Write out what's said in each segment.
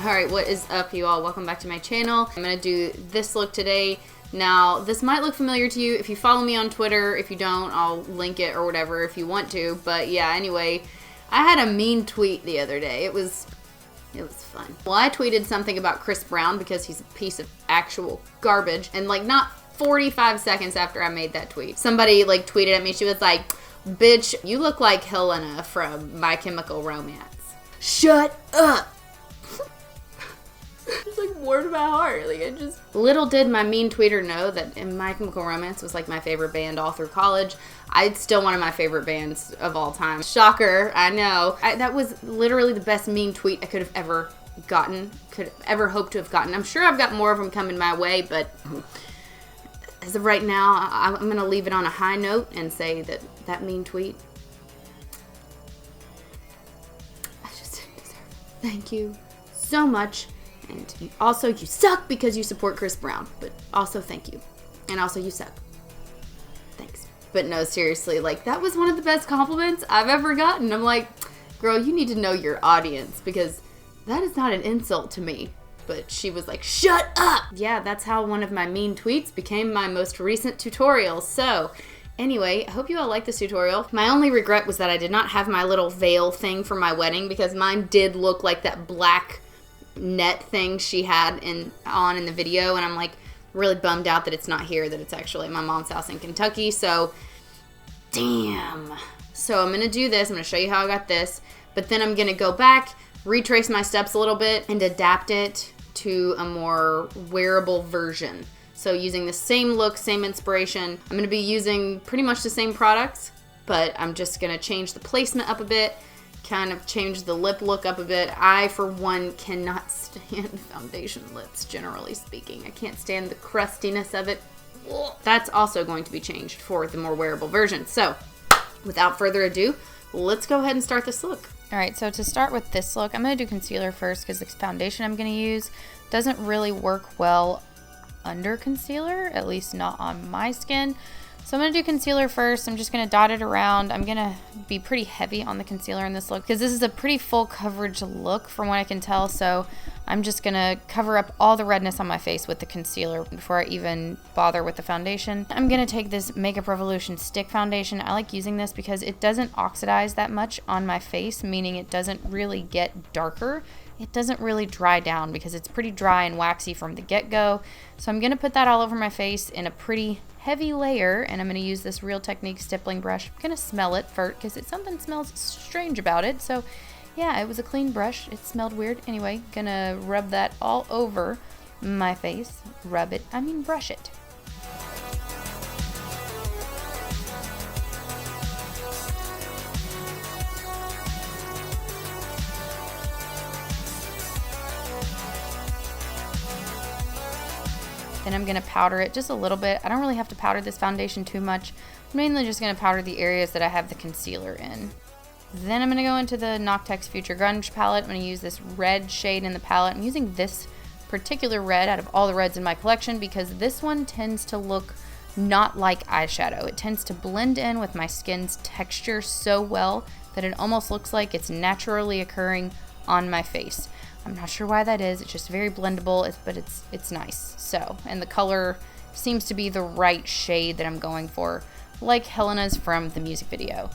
Alright, what is up, you all? Welcome back to my channel. I'm gonna do this look today. Now, this might look familiar to you if you follow me on Twitter. If you don't, I'll link it or whatever if you want to. But yeah, anyway, I had a mean tweet the other day. It was fun. Well, I tweeted something about Chris Brown because he's a piece of actual garbage. And like not 45 seconds after I made that tweet, somebody like tweeted at me. She was like, "Bitch, you look like Helena from My Chemical Romance." Shut up! It's like warmed my heart. Like it just. Little did my mean tweeter know that My Chemical Romance was like my favorite band all through college. It's still one of my favorite bands of all time. Shocker, I know. That was literally the best mean tweet I could have ever gotten, could have ever hoped to have gotten. I'm sure I've got more of them coming my way, but as of right now, I'm gonna leave it on a high note and say that that mean tweet, I just didn't deserve it. Thank you so much. And you suck because you support Chris Brown. But also thank you. And also you suck. Thanks. But no, seriously, like that was one of the best compliments I've ever gotten. I'm like, girl, you need to know your audience because that is not an insult to me. But she was like, shut up! Yeah, that's how one of my mean tweets became my most recent tutorial. So anyway, I hope you all like this tutorial. My only regret was that I did not have my little veil thing for my wedding because mine did look like that black net thing she had on in the video, and I'm like really bummed out that it's not here, that it's actually at my mom's house in Kentucky. So damn. So I'm gonna do this. I'm gonna show you how I got this, but then I'm gonna go back, retrace my steps a little bit, and adapt it to a more wearable version. So using the same look, same inspiration, I'm gonna be using pretty much the same products, but I'm just gonna change the placement up a bit, kind of change the lip look up a bit. I, for one, cannot stand foundation lips, generally speaking. I can't stand the crustiness of it. That's also going to be changed for the more wearable version. So, without further ado, let's go ahead and start this look. Alright, so to start with this look, I'm going to do concealer first because the foundation I'm going to use doesn't really work well under concealer, at least not on my skin. So I'm going to do concealer first. I'm just going to dot it around. I'm going to be pretty heavy on the concealer in this look because this is a pretty full coverage look from what I can tell. So I'm just going to cover up all the redness on my face with the concealer before I even bother with the foundation. I'm going to take this Makeup Revolution stick foundation. I like using this because it doesn't oxidize that much on my face, meaning it doesn't really get darker. It doesn't really dry down because it's pretty dry and waxy from the get-go. So I'm going to put that all over my face in a pretty heavy layer, and I'm going to use this Real Techniques stippling brush. I'm going to smell it first because something smells strange about it. So yeah, it was a clean brush. It smelled weird. Anyway, gonna rub that all over my face. Rub it, I mean brush it. Then I'm going to powder it just a little bit. I don't really have to powder this foundation too much. I'm mainly just going to powder the areas that I have the concealer in. Then I'm going to go into the Noctex Future Grunge palette. I'm going to use this red shade in the palette. I'm using this particular red out of all the reds in my collection because this one tends to look not like eyeshadow. It tends to blend in with my skin's texture so well that it almost looks like it's naturally occurring on my face. I'm not sure why that is. It's just very blendable, but it's nice. So, and the color seems to be the right shade that I'm going for, like Helena's from the music video.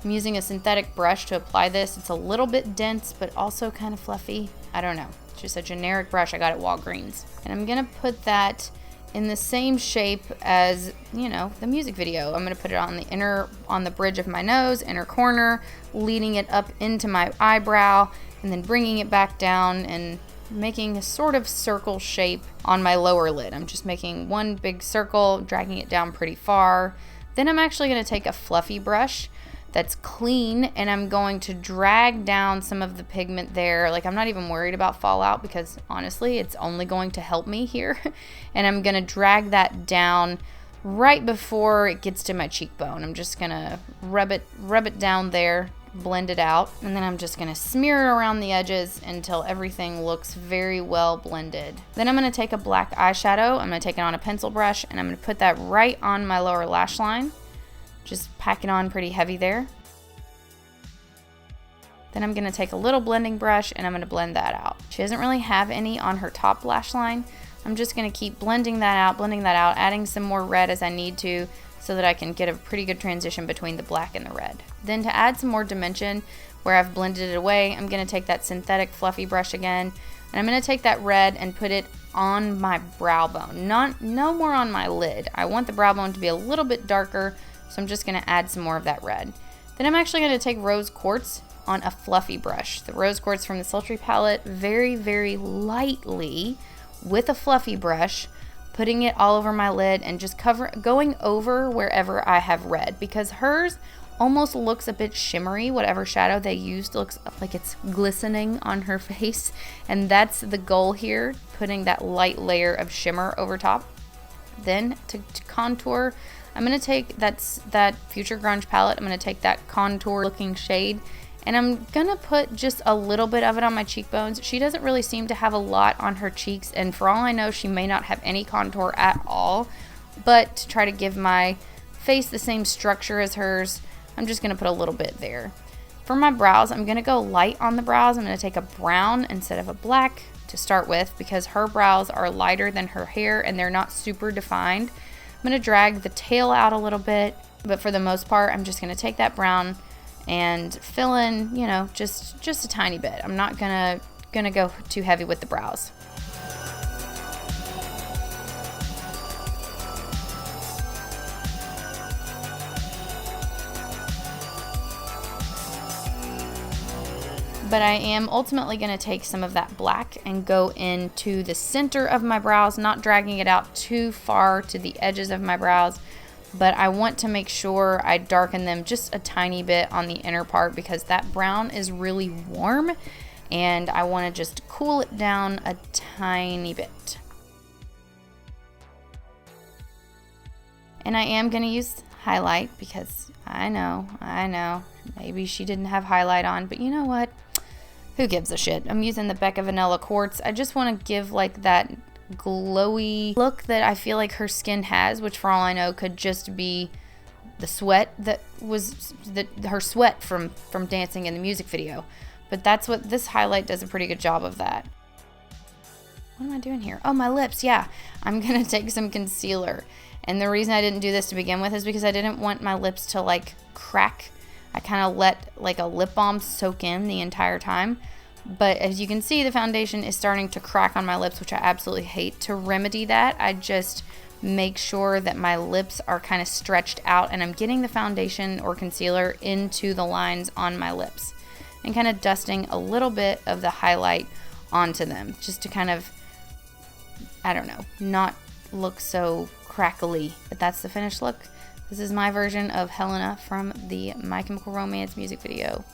I'm using a synthetic brush to apply this. It's a little bit dense, but also kind of fluffy. I don't know. It's just a generic brush I got at Walgreens. And I'm gonna put that in the same shape as, you know, the music video. I'm gonna put it on the bridge of my nose, inner corner, leading it up into my eyebrow, and then bringing it back down and making a sort of circle shape on my lower lid. I'm just making one big circle, dragging it down pretty far. Then I'm actually going to take a fluffy brush that's clean, and I'm going to drag down some of the pigment there. Like, I'm not even worried about fallout because honestly, it's only going to help me here. And I'm going to drag that down right before it gets to my cheekbone. I'm just going to rub it down there, blend it out, and then I'm just going to smear it around the edges until everything looks very well blended. Then I'm going to take a black eyeshadow, I'm going to take it on a pencil brush, and I'm going to put that right on my lower lash line. Just pack it on pretty heavy there. Then I'm going to take a little blending brush and I'm going to blend that out. She doesn't really have any on her top lash line. I'm just going to keep blending that out, adding some more red as I need to so that I can get a pretty good transition between the black and the red. Then to add some more dimension where I've blended it away, I'm going to take that synthetic fluffy brush again, and I'm going to take that red and put it on my brow bone. No more on my lid. I want the brow bone to be a little bit darker, so I'm just going to add some more of that red. Then I'm actually going to take Rose Quartz on a fluffy brush. The Rose Quartz from the Sultry palette, very, very lightly with a fluffy brush, putting it all over my lid and just going over wherever I have red, because hers almost looks a bit shimmery. Whatever shadow they used looks like it's glistening on her face, and that's the goal here, putting that light layer of shimmer over top. Then to contour, I'm going to take that Future Grunge palette. I'm going to take that contour looking shade, and I'm going to put just a little bit of it on my cheekbones. She doesn't really seem to have a lot on her cheeks, and for all I know, she may not have any contour at all. But to try to give my face the same structure as hers, I'm just going to put a little bit there. For my brows, I'm going to go light on the brows. I'm going to take a brown instead of a black to start with, because her brows are lighter than her hair and they're not super defined. I'm going to drag the tail out a little bit, but for the most part, I'm just going to take that brown and fill in, you know, just a tiny bit. I'm not gonna go too heavy with the brows. But I am ultimately going to take some of that black and go into the center of my brows, not dragging it out too far to the edges of my brows, but I want to make sure I darken them just a tiny bit on the inner part, because that brown is really warm and I want to just cool it down a tiny bit. And I am going to use highlight, because I know, maybe she didn't have highlight on, but you know what? Who gives a shit? I'm using the Becca Vanilla Quartz. I just want to give like that glowy look that I feel like her skin has, which for all I know could just be the sweat her sweat from dancing in the music video. But that's what this highlight does, a pretty good job of that. What am I doing here? Oh, my lips. Yeah, I'm gonna take some concealer, and the reason I didn't do this to begin with is because I didn't want my lips to like crack. I kind of let like a lip balm soak in the entire time. But as you can see, the foundation is starting to crack on my lips, which I absolutely hate. To remedy that, I just make sure that my lips are kind of stretched out and I'm getting the foundation or concealer into the lines on my lips and kind of dusting a little bit of the highlight onto them, just to kind of, I don't know, not look so crackly. But that's the finished look. This is my version of Helena from the My Chemical Romance music video.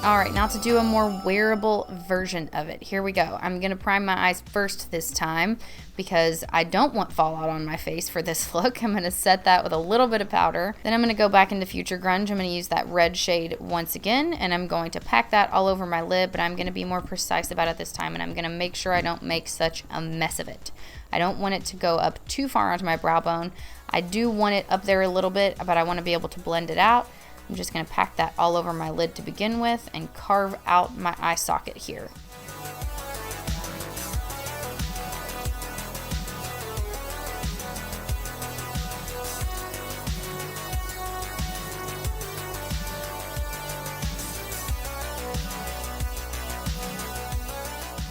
Alright, now to do a more wearable version of it. Here we go. I'm going to prime my eyes first this time because I don't want fallout on my face for this look. I'm going to set that with a little bit of powder. Then I'm going to go back into Future Grunge. I'm going to use that red shade once again, and I'm going to pack that all over my lid, but I'm going to be more precise about it this time, and I'm going to make sure I don't make such a mess of it. I don't want it to go up too far onto my brow bone. I do want it up there a little bit, but I want to be able to blend it out. I'm just going to pack that all over my lid to begin with and carve out my eye socket here.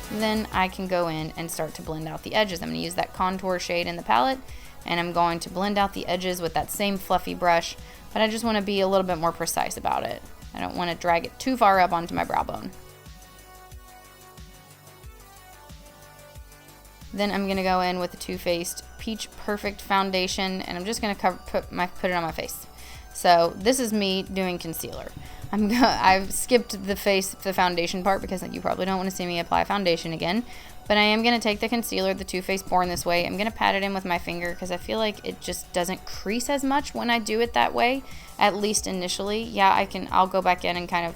Then I can go in and start to blend out the edges. I'm going to use that contour shade in the palette, and I'm going to blend out the edges with that same fluffy brush, but I just want to be a little bit more precise about it. I don't want to drag it too far up onto my brow bone. Then I'm going to go in with the Too Faced Peach Perfect Foundation, and I'm just going to put it on my face. So this is me doing concealer. I've skipped the foundation part because you probably don't want to see me apply foundation again. But I am going to take the concealer, the Too Faced Born This Way. I'm going to pat it in with my finger because I feel like it just doesn't crease as much when I do it that way, at least initially. Yeah, I'll go back in and kind of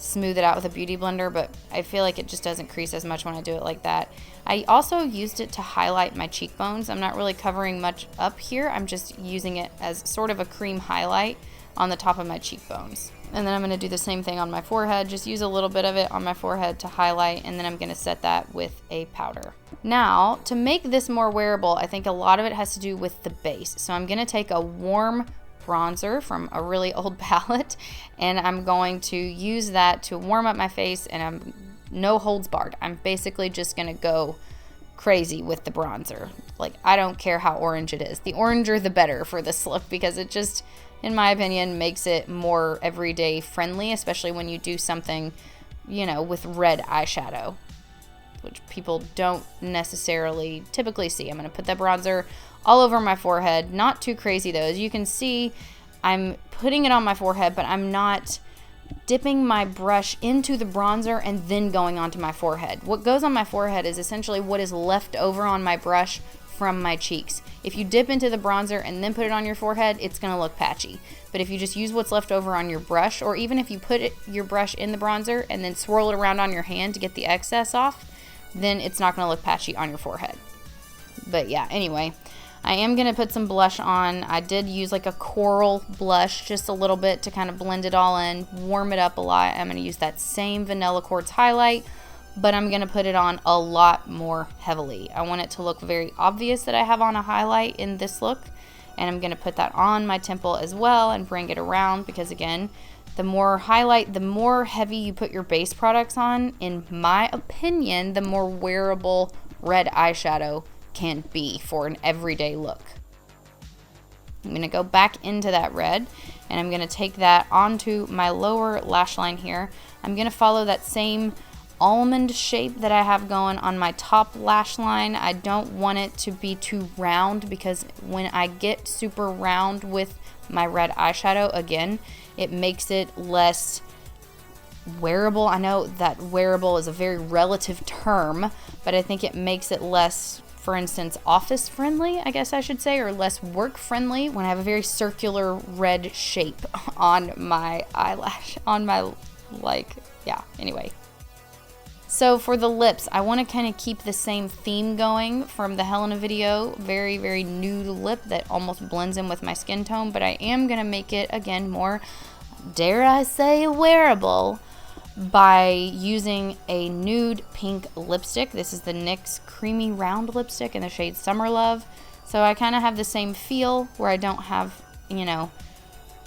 smooth it out with a beauty blender, but I feel like it just doesn't crease as much when I do it like that. I also used it to highlight my cheekbones. I'm not really covering much up here. I'm just using it as sort of a cream highlight on the top of my cheekbones. And then I'm going to do the same thing on my forehead. Just use a little bit of it on my forehead to highlight, and then I'm going to set that with a powder. Now, to make this more wearable, I think a lot of it has to do with the base. So I'm going to take a warm bronzer from a really old palette, and I'm going to use that to warm up my face, and I'm no holds barred. I'm basically just going to go crazy with the bronzer. Like, I don't care how orange it is. The oranger the better for this look, because it just, in my opinion, makes it more everyday friendly, especially when you do something, you know, with red eyeshadow, which people don't necessarily typically see. I'm going to put that bronzer all over my forehead. Not too crazy though. As you can see, I'm putting it on my forehead, but I'm not dipping my brush into the bronzer and then going onto my forehead. What goes on my forehead is essentially what is left over on my brush from my cheeks. If you dip into the bronzer and then put it on your forehead, it's going to look patchy. But if you just use what's left over on your brush, or even if you put your brush in the bronzer and then swirl it around on your hand to get the excess off, then it's not going to look patchy on your forehead. But yeah, anyway, I am going to put some blush on. I did use like a coral blush, just a little bit to kind of blend it all in, warm it up a lot. I'm going to use that same Vanilla Quartz highlight, but I'm going to put it on a lot more heavily. I want it to look very obvious that I have on a highlight in this look, and I'm going to put that on my temple as well and bring it around, because again, the more highlight, the more heavy you put your base products on, in my opinion, the more wearable red eyeshadow can be for an everyday look. I'm going to go back into that red, and I'm going to take that onto my lower lash line here. I'm going to follow that same almond shape that I have going on my top lash line. I don't want it to be too round, because when I get super round with my red eyeshadow, again, it makes it less wearable. I know that wearable is a very relative term, but I think it makes it less, for instance, office friendly, I guess I should say, or less work friendly when I have a very circular red shape on my eyelash, on my, like, yeah, anyway. So for the lips, I want to kind of keep the same theme going from the Helena video. Very, very nude lip that almost blends in with my skin tone, but I am going to make it, again, more, dare I say, wearable by using a nude pink lipstick. This is the NYX Creamy Round lipstick in the shade Summer Love. So I kind of have the same feel where I don't have, you know,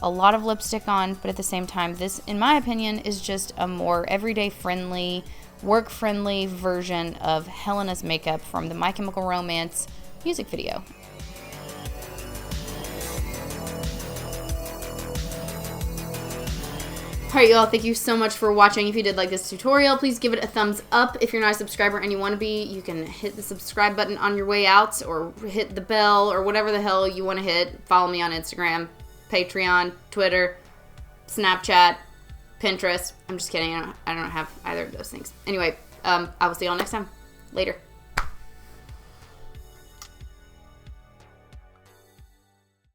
a lot of lipstick on, but at the same time, this, in my opinion, is just a more everyday friendly, work-friendly version of Helena's makeup from the My Chemical Romance music video. Alright y'all, thank you so much for watching. If you did like this tutorial, please give it a thumbs up. If you're not a subscriber and you want to be, you can hit the subscribe button on your way out, or hit the bell, or whatever the hell you want to hit. Follow me on Instagram, Patreon, Twitter, Snapchat, Pinterest. I'm just kidding. I don't have either of those things. Anyway, I will see y'all next time. Later.